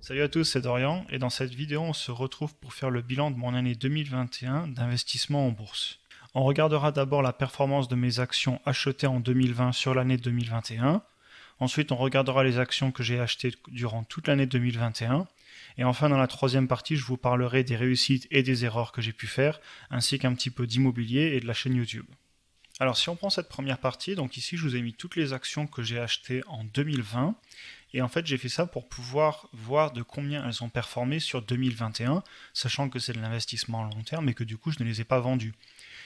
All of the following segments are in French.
Salut à tous, c'est Dorian et dans cette vidéo on se retrouve pour faire le bilan de mon année 2021 d'investissement en bourse. On regardera d'abord la performance de mes actions achetées en 2020 sur l'année 2021. Ensuite on regardera les actions que j'ai achetées durant toute l'année 2021. Et enfin dans la troisième partie je vous parlerai des réussites et des erreurs que j'ai pu faire, ainsi qu'un petit peu d'immobilier et de la chaîne YouTube. Alors si on prend cette première partie, donc ici je vous ai mis toutes les actions que j'ai achetées en 2020. Et en fait, j'ai fait ça pour pouvoir voir de combien elles ont performé sur 2021, sachant que c'est de l'investissement à long terme et que du coup, je ne les ai pas vendues.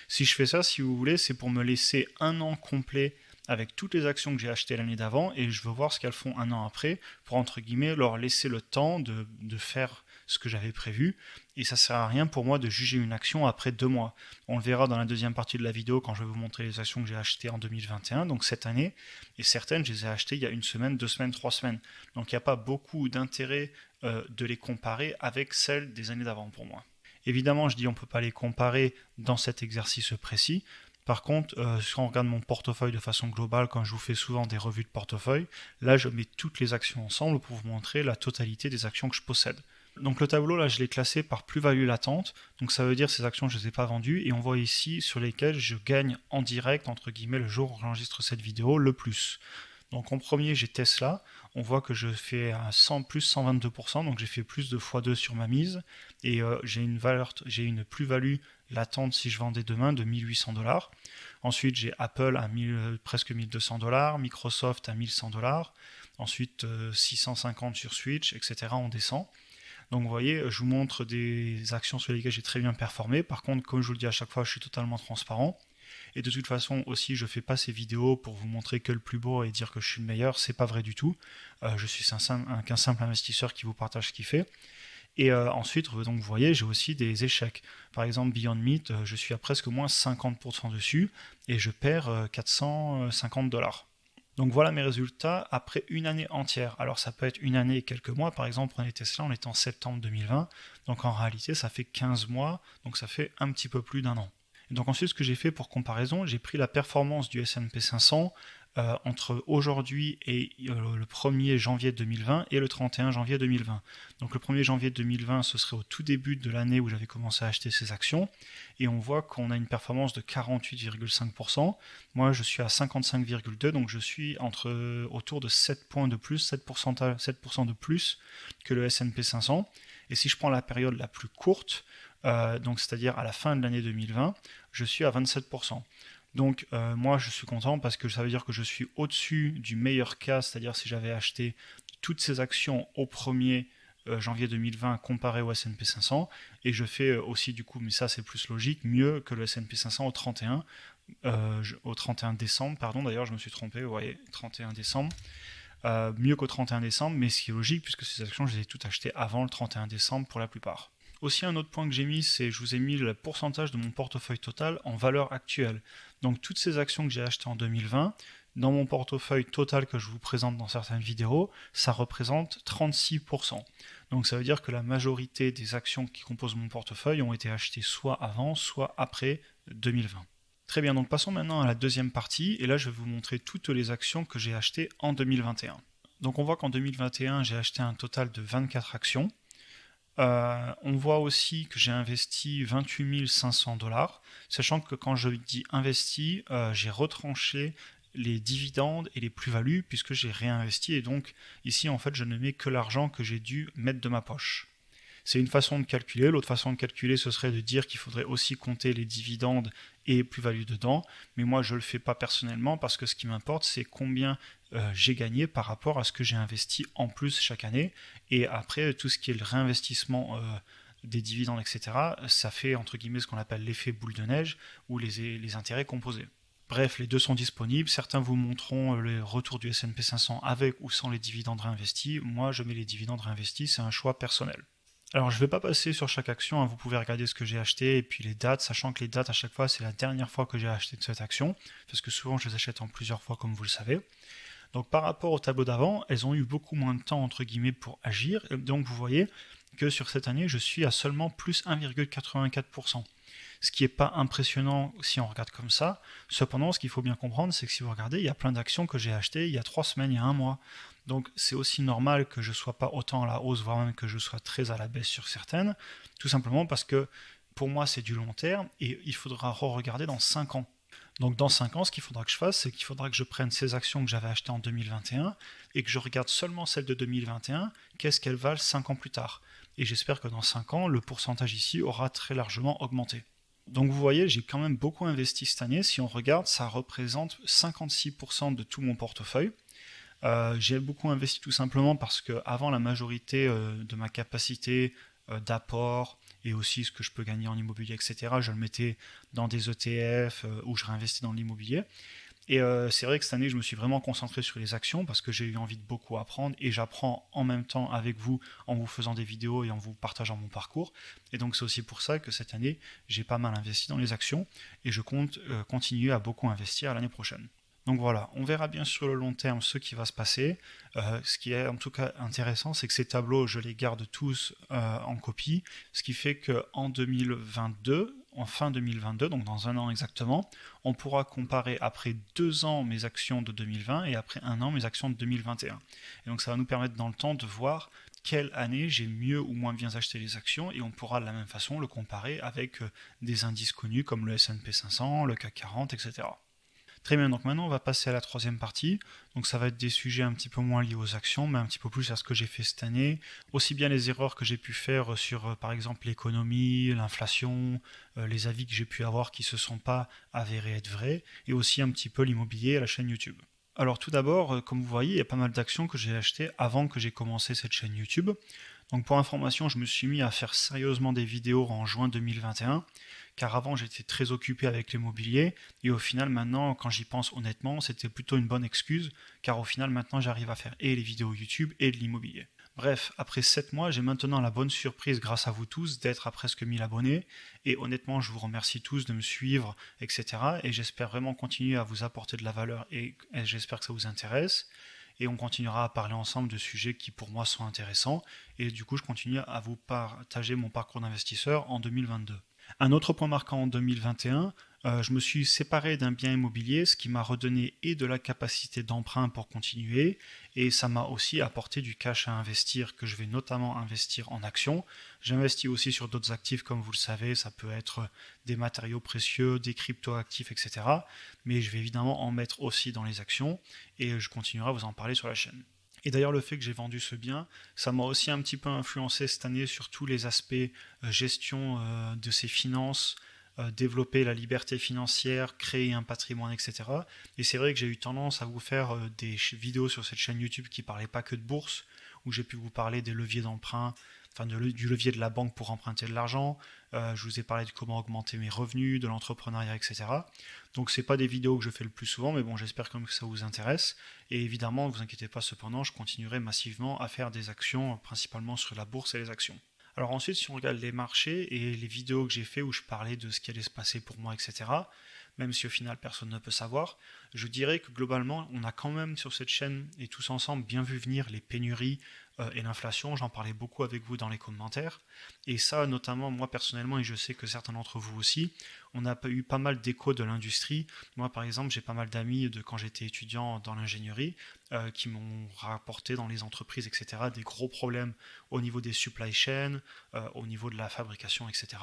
Si je fais ça, si vous voulez, c'est pour me laisser un an complet avec toutes les actions que j'ai achetées l'année d'avant et je veux voir ce qu'elles font un an après pour, entre guillemets, leur laisser le temps de faire ce que j'avais prévu. Et ça sert à rien pour moi de juger une action après 2 mois. On le verra dans la deuxième partie de la vidéo quand je vais vous montrer les actions que j'ai achetées en 2021, donc cette année. Et certaines, je les ai achetées il y a 1 semaine, 2 semaines, 3 semaines. Donc il n'y a pas beaucoup d'intérêt de les comparer avec celles des années d'avant pour moi. Évidemment, je dis on ne peut pas les comparer dans cet exercice précis. Par contre, si on regarde mon portefeuille de façon globale, quand je vous fais souvent des revues de portefeuille, là je mets toutes les actions ensemble pour vous montrer la totalité des actions que je possède. Donc le tableau là je l'ai classé par plus-value latente, donc ça veut dire ces actions je ne les ai pas vendues et on voit ici sur lesquelles je gagne en direct entre guillemets le jour où j'enregistre cette vidéo le plus. Donc en premier j'ai Tesla, on voit que je fais à 100 plus 122%, donc j'ai fait plus de x2 sur ma mise et j'ai une plus-value latente si je vendais demain de 1800$. Ensuite j'ai Apple à presque 1200$, Microsoft à 1100$, ensuite 650 sur Switch, etc. On descend. Donc vous voyez, je vous montre des actions sur lesquelles j'ai très bien performé. Par contre, comme je vous le dis à chaque fois, je suis totalement transparent. Et de toute façon aussi, je ne fais pas ces vidéos pour vous montrer que le plus beau et dire que je suis le meilleur. C'est pas vrai du tout. Je suis qu'un simple investisseur qui vous partage ce qu'il fait. Et ensuite, donc vous voyez, j'ai aussi des échecs. Par exemple, Beyond Meat, je suis à presque moins 50% dessus et je perds 450$. Donc voilà mes résultats après une année entière. Alors ça peut être une année et quelques mois, par exemple prenez Tesla, on est en septembre 2020, donc en réalité ça fait 15 mois, donc ça fait un petit peu plus d'un an. Et donc ensuite ce que j'ai fait pour comparaison, j'ai pris la performance du S&P 500 entre aujourd'hui et le 1er janvier 2020 et le 31 janvier 2020. Donc le 1er janvier 2020, ce serait au tout début de l'année où j'avais commencé à acheter ces actions, et on voit qu'on a une performance de 48,5%. Moi, je suis à 55,2%, donc je suis autour de 7 points de plus, 7% de plus que le S&P 500. Et si je prends la période la plus courte, donc c'est-à-dire à la fin de l'année 2020, je suis à 27%. Donc moi je suis content parce que ça veut dire que je suis au-dessus du meilleur cas, c'est-à-dire si j'avais acheté toutes ces actions au 1er janvier 2020 comparé au S&P 500, et je fais aussi du coup, mais ça c'est plus logique, mieux que le S&P 500 au 31 décembre, pardon, d'ailleurs je me suis trompé, vous voyez, 31 décembre, mieux qu'au 31 décembre, mais ce qui est logique puisque ces actions je les ai toutes achetées avant le 31 décembre pour la plupart. Aussi un autre point que j'ai mis, c'est je vous ai mis le pourcentage de mon portefeuille total en valeur actuelle. Donc toutes ces actions que j'ai achetées en 2020, dans mon portefeuille total que je vous présente dans certaines vidéos, ça représente 36%. Donc ça veut dire que la majorité des actions qui composent mon portefeuille ont été achetées soit avant, soit après 2020. Très bien, donc passons maintenant à la deuxième partie, et là je vais vous montrer toutes les actions que j'ai achetées en 2021. Donc on voit qu'en 2021, j'ai acheté un total de 24 actions. On voit aussi que j'ai investi 28 500$, sachant que quand je dis investi, j'ai retranché les dividendes et les plus-values puisque j'ai réinvesti, et donc ici en fait je ne mets que l'argent que j'ai dû mettre de ma poche. C'est une façon de calculer. L'autre façon de calculer, ce serait de dire qu'il faudrait aussi compter les dividendes et plus-value dedans. Mais moi, je ne le fais pas personnellement parce que ce qui m'importe, c'est combien j'ai gagné par rapport à ce que j'ai investi en plus chaque année. Et après, tout ce qui est le réinvestissement des dividendes, etc., ça fait entre guillemets ce qu'on appelle l'effet boule de neige ou les intérêts composés. Bref, les deux sont disponibles. Certains vous montreront les retours du S&P 500 avec ou sans les dividendes réinvestis. Moi, je mets les dividendes réinvestis, c'est un choix personnel. Alors je ne vais pas passer sur chaque action, hein. Vous pouvez regarder ce que j'ai acheté et puis les dates, sachant que les dates à chaque fois c'est la dernière fois que j'ai acheté de cette action, parce que souvent je les achète en plusieurs fois comme vous le savez. Donc par rapport au tableau d'avant, elles ont eu beaucoup moins de temps entre guillemets pour agir, et donc vous voyez que sur cette année je suis à seulement plus 1,84%. Ce qui n'est pas impressionnant si on regarde comme ça. Cependant, ce qu'il faut bien comprendre, c'est que si vous regardez, il y a plein d'actions que j'ai achetées il y a 3 semaines, il y a un mois. Donc c'est aussi normal que je ne sois pas autant à la hausse, voire même que je sois très à la baisse sur certaines, tout simplement parce que pour moi c'est du long terme et il faudra re-regarder dans 5 ans. Donc dans 5 ans, ce qu'il faudra que je fasse, c'est qu'il faudra que je prenne ces actions que j'avais achetées en 2021 et que je regarde seulement celles de 2021, qu'est-ce qu'elles valent 5 ans plus tard. Et j'espère que dans 5 ans, le pourcentage ici aura très largement augmenté. Donc vous voyez, j'ai quand même beaucoup investi cette année. Si on regarde, ça représente 56% de tout mon portefeuille. J'ai beaucoup investi tout simplement parce que avant la majorité de ma capacité d'apport et aussi ce que je peux gagner en immobilier, etc., je le mettais dans des ETF où je réinvestis dans l'immobilier. Et c'est vrai que cette année, je me suis vraiment concentré sur les actions parce que j'ai eu envie de beaucoup apprendre et j'apprends en même temps avec vous en vous faisant des vidéos et en vous partageant mon parcours. Et donc c'est aussi pour ça que cette année, j'ai pas mal investi dans les actions et je compte continuer à beaucoup investir l'année prochaine. Donc voilà, on verra bien sur le long terme ce qui va se passer. Ce qui est en tout cas intéressant, c'est que ces tableaux, je les garde tous en copie, ce qui fait qu'en 2022, en fin 2022, donc dans un an exactement, on pourra comparer après 2 ans mes actions de 2020 et après un an mes actions de 2021. Et donc ça va nous permettre dans le temps de voir quelle année j'ai mieux ou moins bien acheté les actions et on pourra de la même façon le comparer avec des indices connus comme le S&P 500, le CAC 40, etc. Très bien, donc maintenant on va passer à la troisième partie. Donc ça va être des sujets un petit peu moins liés aux actions, mais un petit peu plus à ce que j'ai fait cette année. Aussi bien les erreurs que j'ai pu faire sur par exemple l'économie, l'inflation, les avis que j'ai pu avoir qui ne se sont pas avérés être vrais, et aussi un petit peu l'immobilier à la chaîne YouTube. Alors tout d'abord, comme vous voyez, il y a pas mal d'actions que j'ai achetées avant que j'ai commencé cette chaîne YouTube. Donc pour information, je me suis mis à faire sérieusement des vidéos en juin 2021, car avant j'étais très occupé avec l'immobilier, et au final maintenant, quand j'y pense honnêtement, c'était plutôt une bonne excuse, car au final maintenant j'arrive à faire et les vidéos YouTube et de l'immobilier. Bref, après 7 mois, j'ai maintenant la bonne surprise grâce à vous tous d'être à presque 1000 abonnés, et honnêtement je vous remercie tous de me suivre, etc. Et j'espère vraiment continuer à vous apporter de la valeur, et j'espère que ça vous intéresse. Et on continuera à parler ensemble de sujets qui pour moi sont intéressants. Et du coup, je continue à vous partager mon parcours d'investisseur en 2022. Un autre point marquant en 2021, je me suis séparé d'un bien immobilier, ce qui m'a redonné et de la capacité d'emprunt pour continuer, et ça m'a aussi apporté du cash à investir, que je vais notamment investir en actions. J'investis aussi sur d'autres actifs, comme vous le savez, ça peut être des matériaux précieux, des crypto-actifs, etc. Mais je vais évidemment en mettre aussi dans les actions, et je continuerai à vous en parler sur la chaîne. Et d'ailleurs, le fait que j'ai vendu ce bien, ça m'a aussi un petit peu influencé cette année sur tous les aspects gestion de ses finances, développer la liberté financière, créer un patrimoine, etc. Et c'est vrai que j'ai eu tendance à vous faire des vidéos sur cette chaîne YouTube qui ne parlaient pas que de bourse, où j'ai pu vous parler des leviers d'emprunt, enfin du levier de la banque pour emprunter de l'argent. Je vous ai parlé de comment augmenter mes revenus, de l'entrepreneuriat, etc. Donc c'est pas des vidéos que je fais le plus souvent, mais bon, j'espère quand même que ça vous intéresse. Et évidemment, ne vous inquiétez pas cependant, je continuerai massivement à faire des actions, principalement sur la bourse et les actions. Alors ensuite, si on regarde les marchés et les vidéos que j'ai fait où je parlais de ce qui allait se passer pour moi, etc., même si au final personne ne peut savoir, je dirais que globalement, on a quand même sur cette chaîne et tous ensemble bien vu venir les pénuries et l'inflation. J'en parlais beaucoup avec vous dans les commentaires. Et ça, notamment, moi personnellement, et je sais que certains d'entre vous aussi, on a eu pas mal d'échos de l'industrie. Moi, par exemple, j'ai pas mal d'amis de quand j'étais étudiant dans l'ingénierie qui m'ont rapporté dans les entreprises, etc., des gros problèmes au niveau des supply chains, au niveau de la fabrication, etc.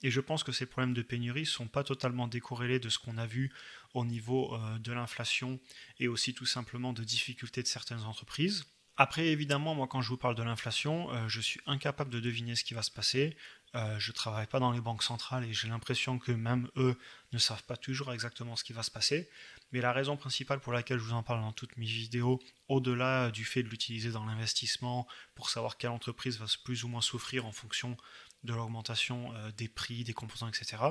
Et je pense que ces problèmes de pénurie ne sont pas totalement décorrélés de ce qu'on a vu au niveau de l'inflation et aussi tout simplement de difficultés de certaines entreprises. Après, évidemment, moi quand je vous parle de l'inflation, je suis incapable de deviner ce qui va se passer. Je ne travaille pas dans les banques centrales et j'ai l'impression que même eux ne savent pas toujours exactement ce qui va se passer. Mais la raison principale pour laquelle je vous en parle dans toutes mes vidéos, au-delà du fait de l'utiliser dans l'investissement pour savoir quelle entreprise va plus ou moins souffrir en fonction de l'augmentation des prix, des composants, etc.,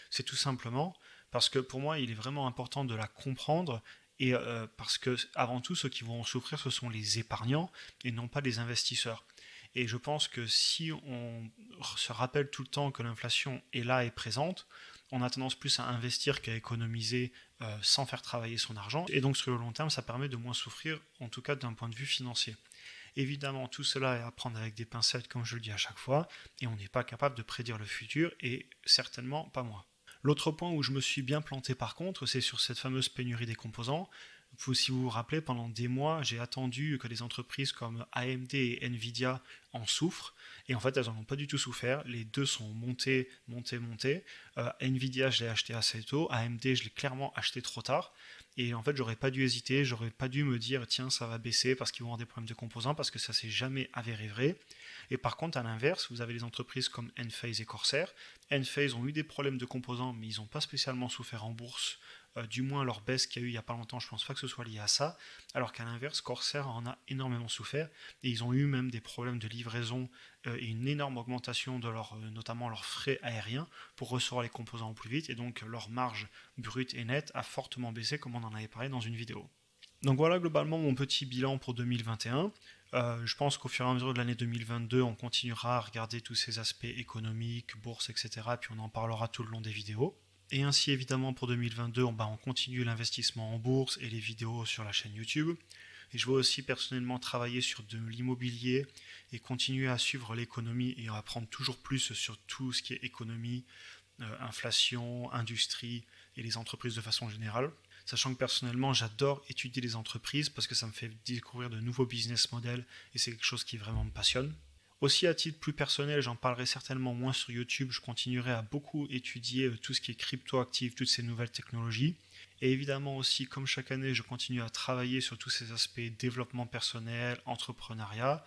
c'est tout simplement parce que pour moi, il est vraiment important de la comprendre et parce que avant tout, ceux qui vont en souffrir, ce sont les épargnants et non pas les investisseurs. Et je pense que si on se rappelle tout le temps que l'inflation est là et présente, on a tendance plus à investir qu'à économiser sans faire travailler son argent. Et donc sur le long terme, ça permet de moins souffrir, en tout cas d'un point de vue financier. Évidemment, tout cela est à prendre avec des pincettes, comme je le dis à chaque fois, et on n'est pas capable de prédire le futur, et certainement pas moi. L'autre point où je me suis bien planté par contre, c'est sur cette fameuse pénurie des composants. Si vous vous rappelez, pendant des mois, j'ai attendu que des entreprises comme AMD et Nvidia en souffrent, et en fait, elles n'en ont pas du tout souffert. Les deux sont montés, montés, montés. Nvidia, je l'ai acheté assez tôt. AMD, je l'ai clairement acheté trop tard. Et en fait, j'aurais pas dû hésiter, j'aurais pas dû me dire, tiens, ça va baisser parce qu'ils vont avoir des problèmes de composants, parce que ça s'est jamais avéré vrai. Et par contre, à l'inverse, vous avez des entreprises comme Enphase et Corsair. Enphase ont eu des problèmes de composants, mais ils n'ont pas spécialement souffert en bourse. Du moins, leur baisse qu'il y a eu il n'y a pas longtemps, je pense pas que ce soit lié à ça. Alors qu'à l'inverse, Corsair en a énormément souffert. Et ils ont eu même des problèmes de livraison et une énorme augmentation de notamment leurs frais aériens pour recevoir les composants au plus vite. Et donc, leur marge brute et nette a fortement baissé, comme on en avait parlé dans une vidéo. Donc voilà globalement mon petit bilan pour 2021. Je pense qu'au fur et à mesure de l'année 2022, on continuera à regarder tous ces aspects économiques, bourse, etc. Puis on en parlera tout le long des vidéos. Et ainsi évidemment pour 2022, on continue l'investissement en bourse et les vidéos sur la chaîne YouTube. Et je vais aussi personnellement travailler sur de l'immobilier et continuer à suivre l'économie et à apprendre toujours plus sur tout ce qui est économie, inflation, industrie et les entreprises de façon générale. Sachant que personnellement, j'adore étudier les entreprises parce que ça me fait découvrir de nouveaux business models et c'est quelque chose qui vraiment me passionne. Aussi à titre plus personnel, j'en parlerai certainement moins sur YouTube, je continuerai à beaucoup étudier tout ce qui est crypto-actif, toutes ces nouvelles technologies. Et évidemment aussi, comme chaque année, je continue à travailler sur tous ces aspects développement personnel, entrepreneuriat,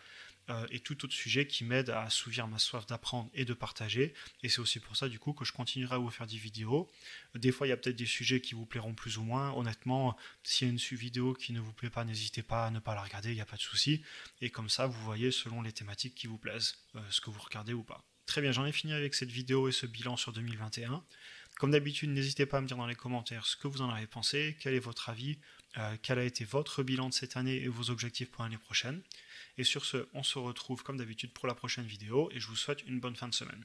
et tout autre sujet qui m'aide à assouvir ma soif d'apprendre et de partager. Et c'est aussi pour ça du coup que je continuerai à vous faire des vidéos. Des fois il y a peut-être des sujets qui vous plairont plus ou moins. Honnêtement, s'il y a une vidéo qui ne vous plaît pas, n'hésitez pas à ne pas la regarder, il n'y a pas de souci. Et comme ça vous voyez selon les thématiques qui vous plaisent, ce que vous regardez ou pas. Très bien, j'en ai fini avec cette vidéo et ce bilan sur 2021. Comme d'habitude, n'hésitez pas à me dire dans les commentaires ce que vous en avez pensé, quel est votre avis, quel a été votre bilan de cette année et vos objectifs pour l'année prochaine. Et sur ce, on se retrouve comme d'habitude pour la prochaine vidéo et je vous souhaite une bonne fin de semaine.